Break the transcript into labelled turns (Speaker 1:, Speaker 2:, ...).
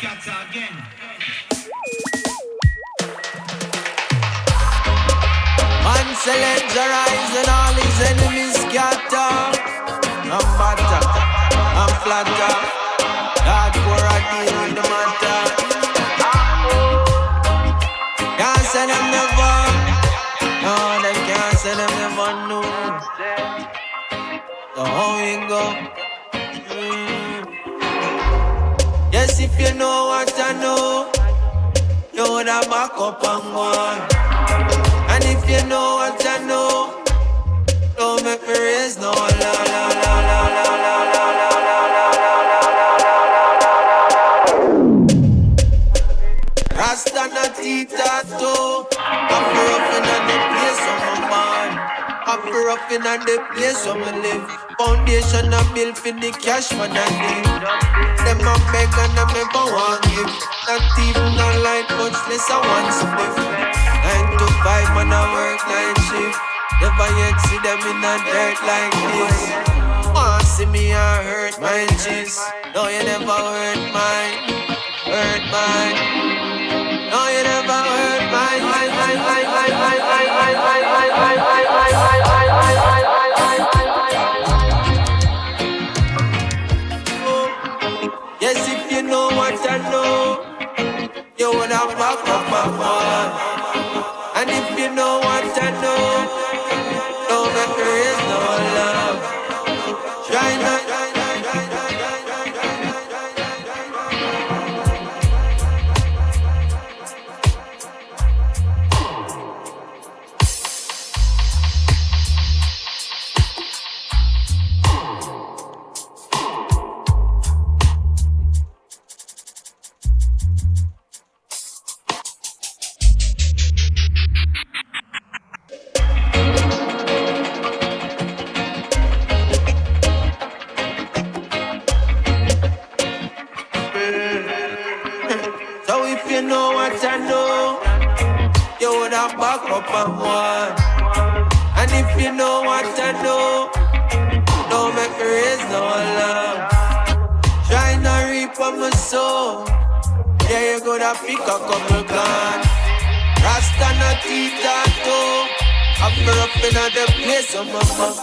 Speaker 1: scatter again.
Speaker 2: Man select your eyes and all his enemies scatter. I'm batter, I'm flatter. Yaadcore I deal with the matter. Can't say them never. No, they can't say them never know. So how we go? Yes, if you know what I know, you would have back up and go on. And if you know what I know, don't make me raise no la la la la la la la la la. Rasta na tita too. I'm roughin' on the place of my man. I'm roughin' on the place of my live. Foundation I build for the cash man I need. Them a beg and them never want give. Not even a light, much less a one split. 9 to 5 man I work night shift. Never yet see them in a dirt like this. Want see me and hurt my cheese. No, you never hurt mine. Hurt mine. No, you never hurt mine. Yes, if you know what I know, you would have back up my phone. And if you know what I know, don't make me raise no love. Try not. So if you know what I know, you would have back up and one. And if you know what I know, don't make me raise no love. Try not reap on my soul. Yeah, you gonna pick a couple guns. Rasta na tita too. I'm up in the place of my mom.